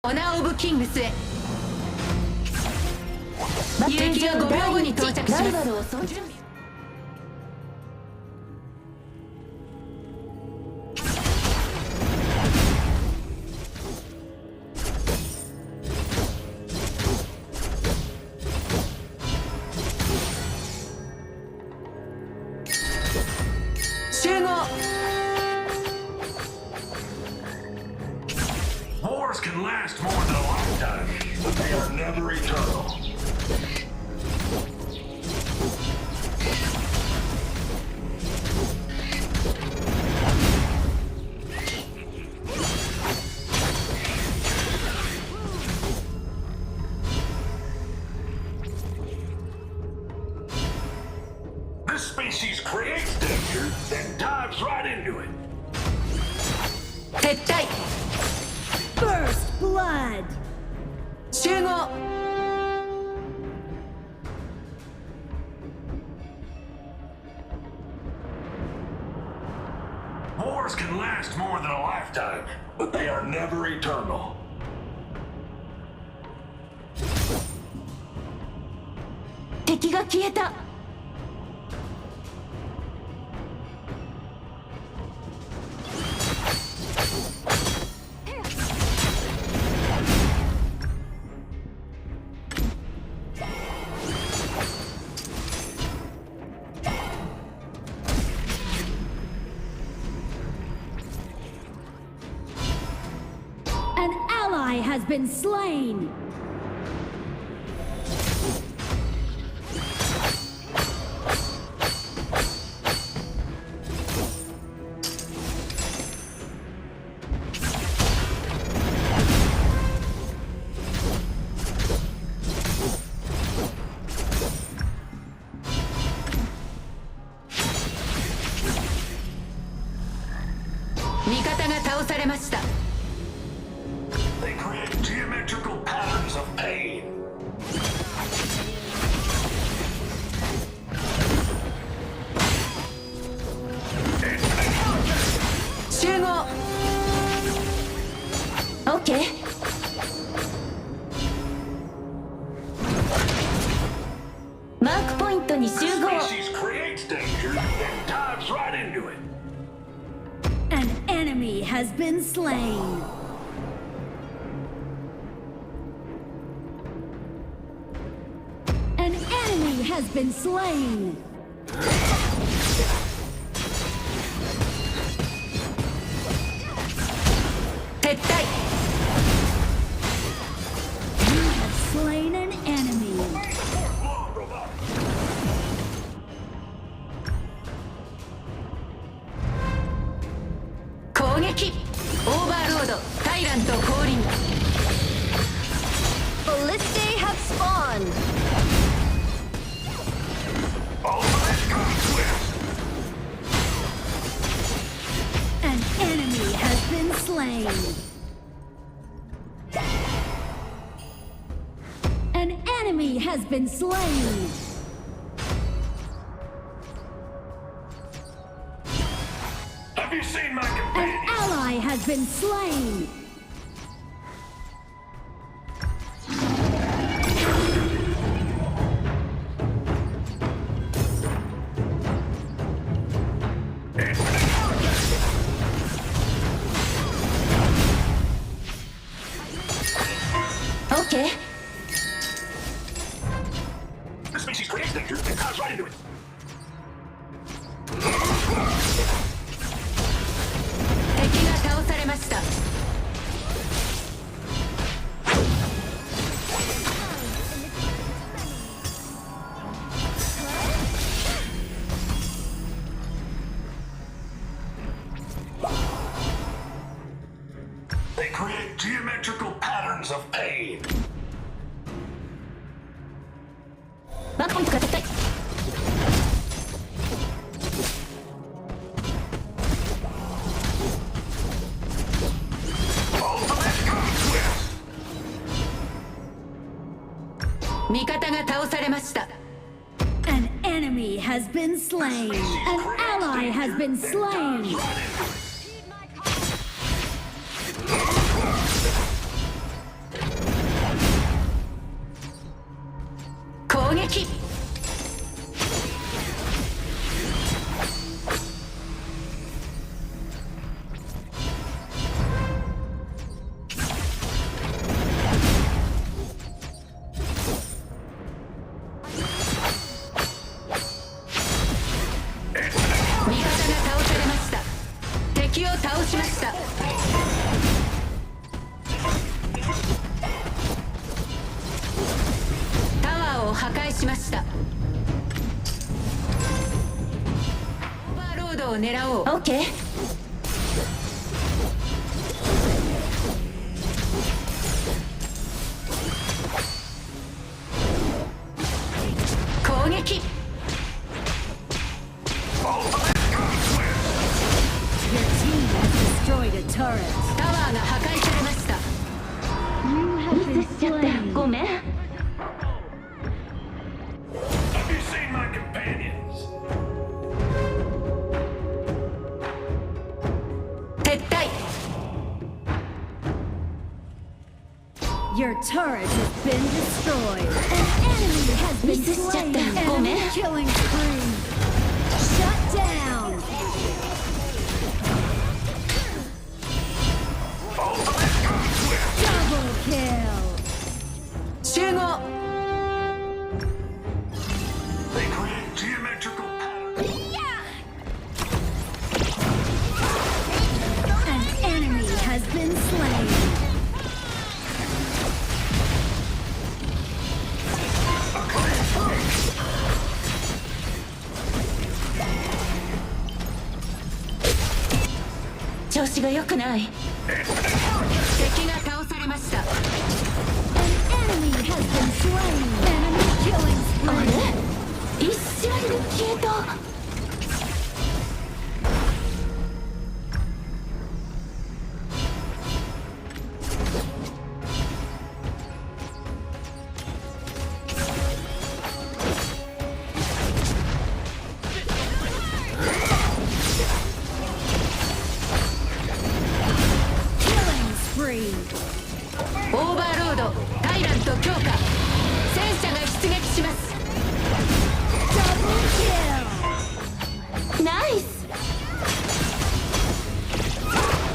オナー・オブ・キングスへ。敵が5秒後に到着します。ライバルを準備。集合。Wars can last more than a lifetime, but they are never eternal. This species creates danger, then dives right into it. 撤退。 First blood. 集合。 Wars can last more than a lifetime, but they are never eternal. 敵が消えた。 An ally has been slain. They create geometrical patterns of pain. OK。 マークポイントに集 This 合。 species creates danger, then dives right into it. An enemy has been slain. An enemy has been slain. 撤退。 You have slain an enemy. 攻撃。オーバーロード、タイラント降臨。 Ballistae have spawned. Ultimate conflict. An enemy has been slain. An enemy has been slain. Have you seen my An companion? ally has been slain. OK。 This species creates danger, then dives right into it. 敵が倒されました。 They create geometrical patterns of pain. マークポイントから撤退。 Ultimate conflict. 味方が倒されました。 An enemy has been slain. An ally has been slain. 撃。味方が倒されました。敵を倒しました。タワーを破壊しました。オーバーロードを狙おう。オッケー。攻撃。Your team has destroyed a turret. タワーが破壊されました。 You have ミ been スしちゃった。 slain. ごめん。 Have you seen my companions? 撤退。 Your turret has been destroyed. An enemy has been ミスしちゃっ slain. た。ごめん。 Enemy killing spree. Shut down. Double kill. 集合。 They create geometrical patterns. An enemy has been slain. An 調子が良くない。敵が倒されました。 An enemy has been slain. Enemy killing あ spree. れ？一瞬で消えた。Killing spree. オーバーロードタイラント強化。戦車が出撃します。 Double kill. ナイス。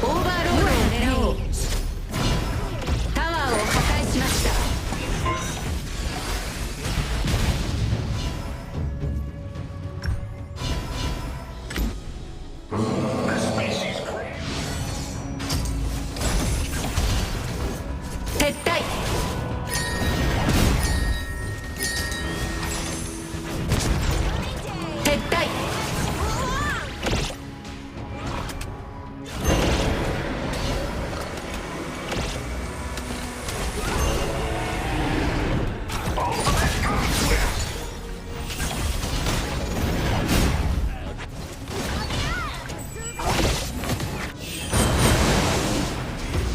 オーバーロードを狙おう。タワーを破壊しました。 The species create. 撤退。 撤退。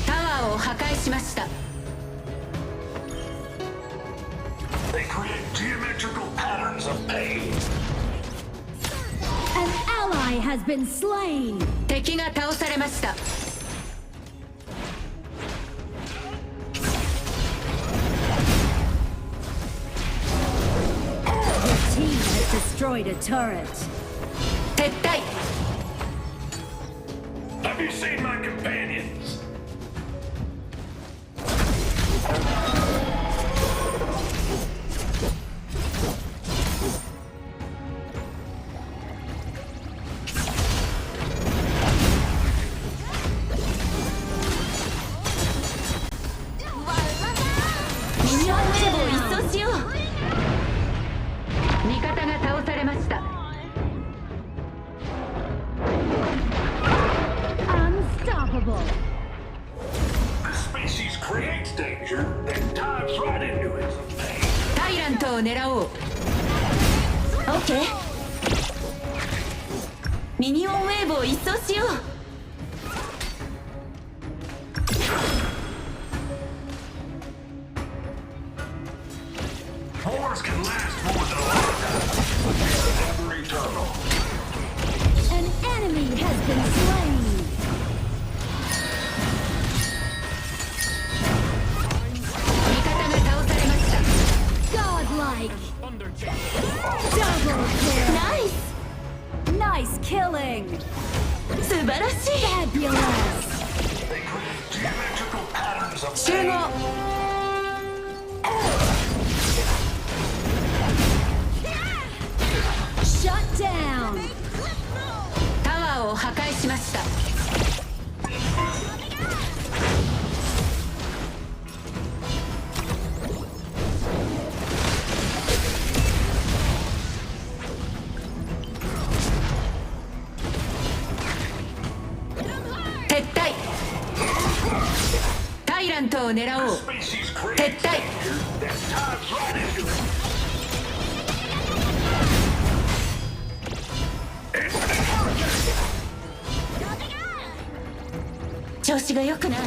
タワーを破壊しました。 They create geometrical patterns of pain. An ally has been slain. 敵が倒されました。 Your team has destroyed a turret. 撤退。 Have you seen my companions? Unstoppable. This species creates danger and dives right into it. Pain. タイラントを狙おう。オッケー。ミニオンウェーブを一掃しよう。 Wars can last more than a lifetime, but they're never eternal. An enemy has been slain. 味方が倒されました。 Godlike. Thunder Chain. Double kill. ナイ Nice killing. ス素晴らしい Fabulous. They create geometrical patterns of 集合 Shut down. タワーを破壊しました。撤退。タイラントを狙おう。 species create 撤退。 that dives right into it. 調子が良くない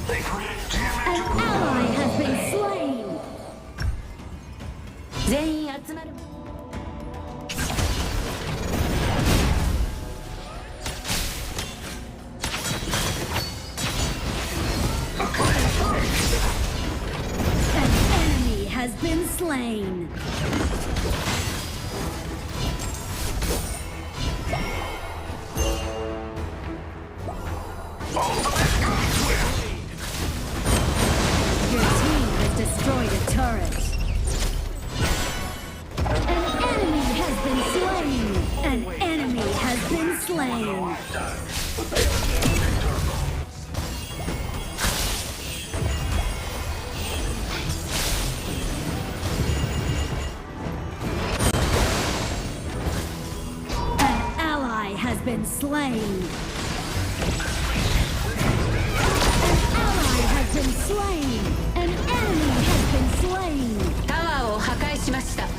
They create An geometrical ally has been slain. 全員集まる An enemy has been slain. Your team has destroyed a turret. An enemy has been slain. An enemy has been slain. An ally has been slain. An ally has been slain. An enemy has been slain. タワーを破壊しました。 An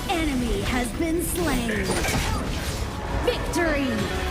enemy has been slain. Victory!